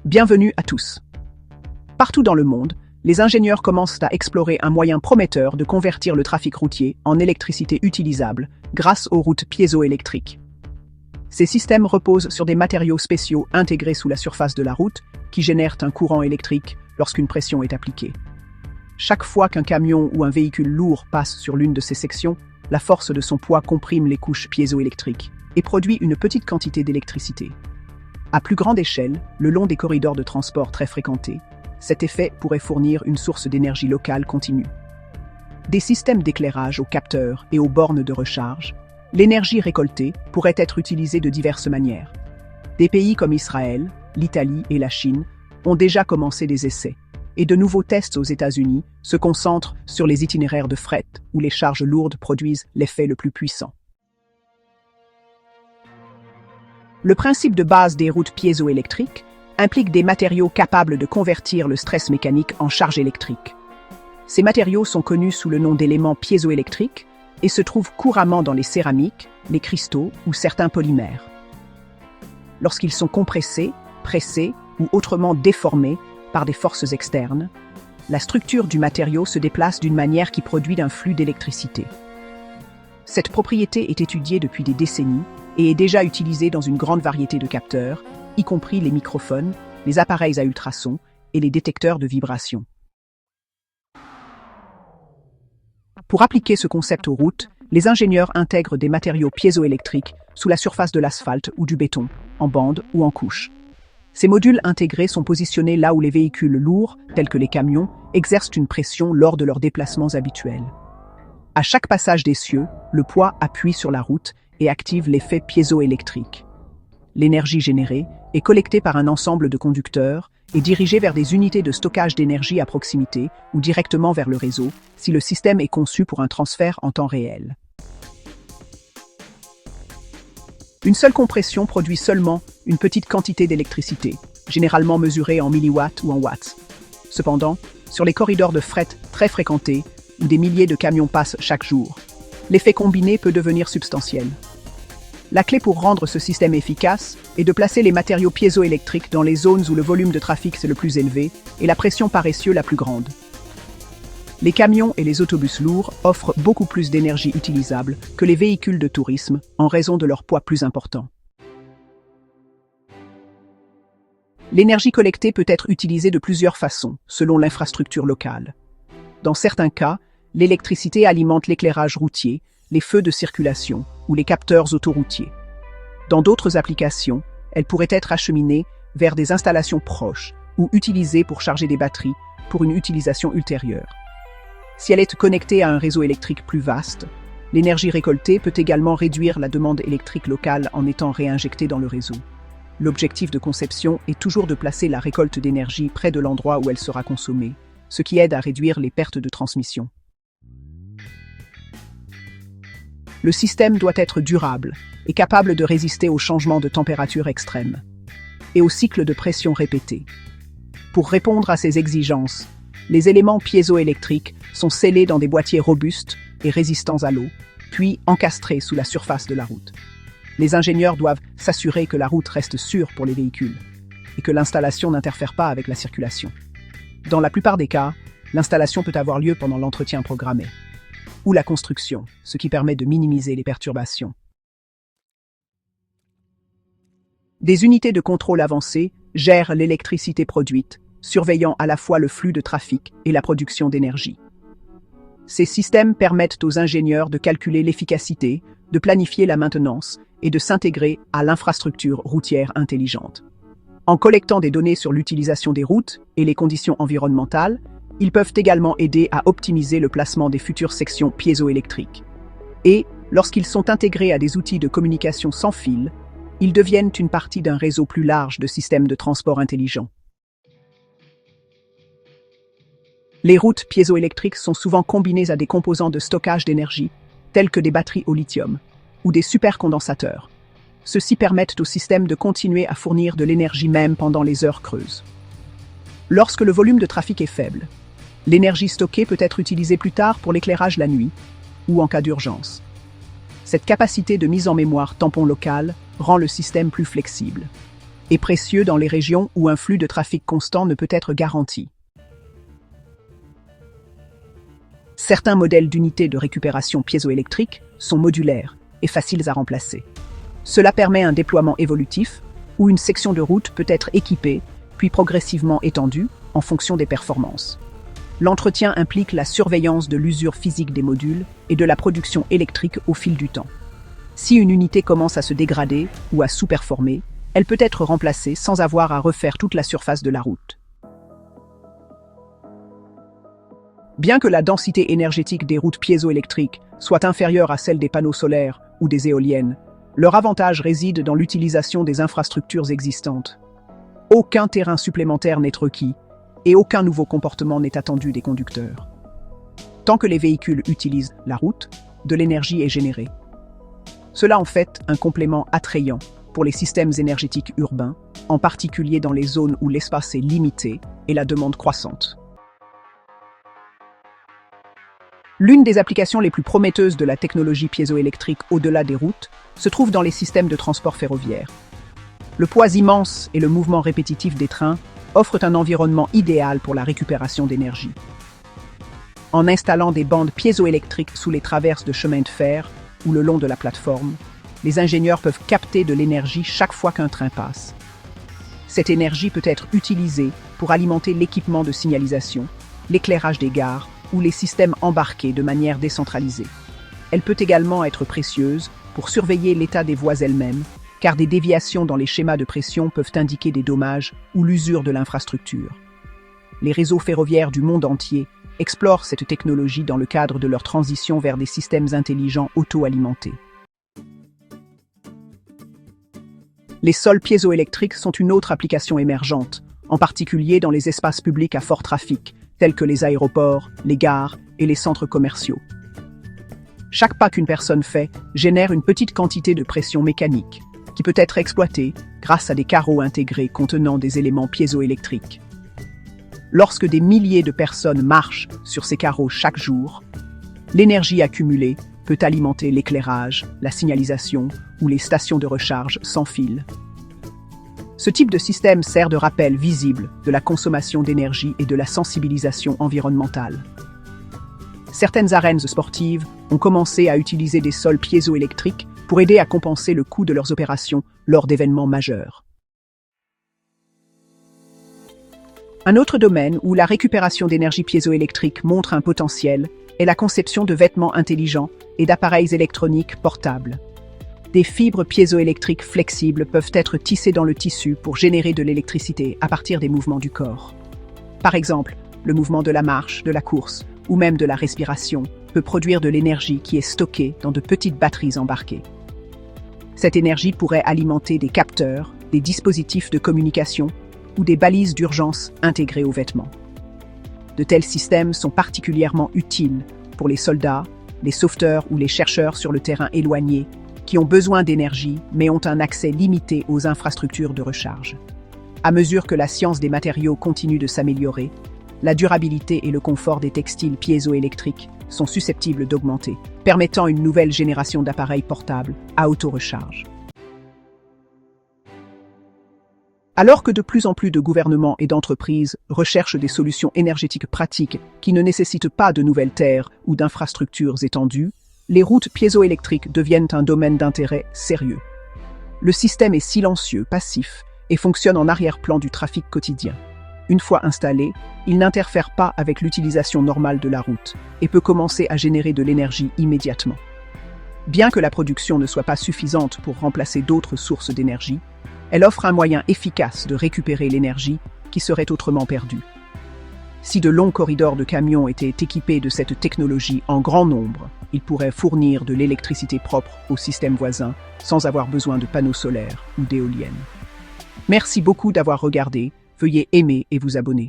Bienvenue à tous. Partout dans le monde, les ingénieurs commencent à explorer un moyen prometteur de convertir le trafic routier en électricité utilisable grâce aux routes piézoélectriques. Ces systèmes reposent sur des matériaux spéciaux intégrés sous la surface de la route qui génèrent un courant électrique lorsqu'une pression est appliquée. Chaque fois qu'un camion ou un véhicule lourd passe sur l'une de ces sections, la force de son poids comprime les couches piézoélectriques et produit une petite quantité d'électricité. À plus grande échelle, le long des corridors de transport très fréquentés, cet effet pourrait fournir une source d'énergie locale continue. Des systèmes d'éclairage aux capteurs et aux bornes de recharge, l'énergie récoltée pourrait être utilisée de diverses manières. Des pays comme Israël, l'Italie et la Chine ont déjà commencé des essais, et de nouveaux tests aux États-Unis se concentrent sur les itinéraires de fret où les charges lourdes produisent l'effet le plus puissant. Le principe de base des routes piézoélectriques implique des matériaux capables de convertir le stress mécanique en charge électrique. Ces matériaux sont connus sous le nom d'éléments piézoélectriques et se trouvent couramment dans les céramiques, les cristaux ou certains polymères. Lorsqu'ils sont compressés, pressés ou autrement déformés par des forces externes, la structure du matériau se déplace d'une manière qui produit un flux d'électricité. Cette propriété est étudiée depuis des décennies et est déjà utilisée dans une grande variété de capteurs, y compris les microphones, les appareils à ultrasons et les détecteurs de vibrations. Pour appliquer ce concept aux routes, les ingénieurs intègrent des matériaux piézoélectriques sous la surface de l'asphalte ou du béton, en bande ou en couche. Ces modules intégrés sont positionnés là où les véhicules lourds, tels que les camions, exercent une pression lors de leurs déplacements habituels. À chaque passage d'essieu, le poids appuie sur la route et active l'effet piézoélectrique. L'énergie générée est collectée par un ensemble de conducteurs et dirigée vers des unités de stockage d'énergie à proximité ou directement vers le réseau si le système est conçu pour un transfert en temps réel. Une seule compression produit seulement une petite quantité d'électricité, généralement mesurée en milliwatts ou en watts. Cependant, sur les corridors de fret très fréquentés, où des milliers de camions passent chaque jour, l'effet combiné peut devenir substantiel. La clé pour rendre ce système efficace est de placer les matériaux piézoélectriques dans les zones où le volume de trafic est le plus élevé et la pression par essieu la plus grande. Les camions et les autobus lourds offrent beaucoup plus d'énergie utilisable que les véhicules de tourisme en raison de leur poids plus important. L'énergie collectée peut être utilisée de plusieurs façons, selon l'infrastructure locale. Dans certains cas, l'électricité alimente l'éclairage routier, les feux de circulation ou les capteurs autoroutiers. Dans d'autres applications, elle pourrait être acheminée vers des installations proches ou utilisée pour charger des batteries pour une utilisation ultérieure. Si elle est connectée à un réseau électrique plus vaste, l'énergie récoltée peut également réduire la demande électrique locale en étant réinjectée dans le réseau. L'objectif de conception est toujours de placer la récolte d'énergie près de l'endroit où elle sera consommée, ce qui aide à réduire les pertes de transmission. Le système doit être durable et capable de résister aux changements de température extrêmes et aux cycles de pression répétés. Pour répondre à ces exigences, les éléments piézoélectriques sont scellés dans des boîtiers robustes et résistants à l'eau, puis encastrés sous la surface de la route. Les ingénieurs doivent s'assurer que la route reste sûre pour les véhicules et que l'installation n'interfère pas avec la circulation. Dans la plupart des cas, l'installation peut avoir lieu pendant l'entretien programmé ou la construction, ce qui permet de minimiser les perturbations. Des unités de contrôle avancées gèrent l'électricité produite, surveillant à la fois le flux de trafic et la production d'énergie. Ces systèmes permettent aux ingénieurs de calculer l'efficacité, de planifier la maintenance et de s'intégrer à l'infrastructure routière intelligente. En collectant des données sur l'utilisation des routes et les conditions environnementales, ils peuvent également aider à optimiser le placement des futures sections piézoélectriques. Et, lorsqu'ils sont intégrés à des outils de communication sans fil, ils deviennent une partie d'un réseau plus large de systèmes de transport intelligents. Les routes piézoélectriques sont souvent combinées à des composants de stockage d'énergie, tels que des batteries au lithium ou des supercondensateurs. Ceux-ci permettent au système de continuer à fournir de l'énergie même pendant les heures creuses. Lorsque le volume de trafic est faible, l'énergie stockée peut être utilisée plus tard pour l'éclairage la nuit ou en cas d'urgence. Cette capacité de mise en mémoire tampon local rend le système plus flexible. et précieux dans les régions où un flux de trafic constant ne peut être garanti. Certains modèles d'unités de récupération piézoélectrique sont modulaires et faciles à remplacer. Cela permet un déploiement évolutif où une section de route peut être équipée, puis progressivement étendue en fonction des performances. L'entretien implique la surveillance de l'usure physique des modules et de la production électrique au fil du temps. Si une unité commence à se dégrader ou à sous-performer, elle peut être remplacée sans avoir à refaire toute la surface de la route. Bien que la densité énergétique des routes piézoélectriques soit inférieure à celle des panneaux solaires ou des éoliennes, leur avantage réside dans l'utilisation des infrastructures existantes. Aucun terrain supplémentaire n'est requis et aucun nouveau comportement n'est attendu des conducteurs. Tant que les véhicules utilisent la route, de l'énergie est générée. Cela en fait un complément attrayant pour les systèmes énergétiques urbains, en particulier dans les zones où l'espace est limité et la demande croissante. L'une des applications les plus prometteuses de la technologie piézoélectrique au-delà des routes se trouve dans les systèmes de transport ferroviaire. Le poids immense et le mouvement répétitif des trains offrent un environnement idéal pour la récupération d'énergie. En installant des bandes piézoélectriques sous les traverses de chemins de fer ou le long de la plateforme, les ingénieurs peuvent capter de l'énergie chaque fois qu'un train passe. Cette énergie peut être utilisée pour alimenter l'équipement de signalisation, l'éclairage des gares ou les systèmes embarqués de manière décentralisée. Elle peut également être précieuse pour surveiller l'état des voies elles-mêmes, car des déviations dans les schémas de pression peuvent indiquer des dommages ou l'usure de l'infrastructure. Les réseaux ferroviaires du monde entier explorent cette technologie dans le cadre de leur transition vers des systèmes intelligents auto-alimentés. Les sols piézoélectriques sont une autre application émergente, en particulier dans les espaces publics à fort trafic, tels que les aéroports, les gares et les centres commerciaux. Chaque pas qu'une personne fait génère une petite quantité de pression mécanique, qui peut être exploitée grâce à des carreaux intégrés contenant des éléments piézoélectriques. Lorsque des milliers de personnes marchent sur ces carreaux chaque jour, l'énergie accumulée peut alimenter l'éclairage, la signalisation ou les stations de recharge sans fil. Ce type de système sert de rappel visible de la consommation d'énergie et de la sensibilisation environnementale. Certaines arènes sportives ont commencé à utiliser des sols piézoélectriques pour aider à compenser le coût de leurs opérations lors d'événements majeurs. Un autre domaine où la récupération d'énergie piézoélectrique montre un potentiel est la conception de vêtements intelligents et d'appareils électroniques portables. Des fibres piézoélectriques flexibles peuvent être tissées dans le tissu pour générer de l'électricité à partir des mouvements du corps. Par exemple, le mouvement de la marche, de la course ou même de la respiration peut produire de l'énergie qui est stockée dans de petites batteries embarquées. Cette énergie pourrait alimenter des capteurs, des dispositifs de communication ou des balises d'urgence intégrées aux vêtements. De tels systèmes sont particulièrement utiles pour les soldats, les sauveteurs ou les chercheurs sur le terrain éloigné qui ont besoin d'énergie mais ont un accès limité aux infrastructures de recharge. À mesure que la science des matériaux continue de s'améliorer, la durabilité et le confort des textiles piézoélectriques sont susceptibles d'augmenter, permettant une nouvelle génération d'appareils portables à auto-recharge. Alors que de plus en plus de gouvernements et d'entreprises recherchent des solutions énergétiques pratiques qui ne nécessitent pas de nouvelles terres ou d'infrastructures étendues, les routes piézoélectriques deviennent un domaine d'intérêt sérieux. Le système est silencieux, passif et fonctionne en arrière-plan du trafic quotidien. Une fois installé, il n'interfère pas avec l'utilisation normale de la route et peut commencer à générer de l'énergie immédiatement. Bien que la production ne soit pas suffisante pour remplacer d'autres sources d'énergie, elle offre un moyen efficace de récupérer l'énergie qui serait autrement perdue. Si de longs corridors de camions étaient équipés de cette technologie en grand nombre, ils pourraient fournir de l'électricité propre aux systèmes voisins sans avoir besoin de panneaux solaires ou d'éoliennes. Merci beaucoup d'avoir regardé. Veuillez aimer et vous abonner.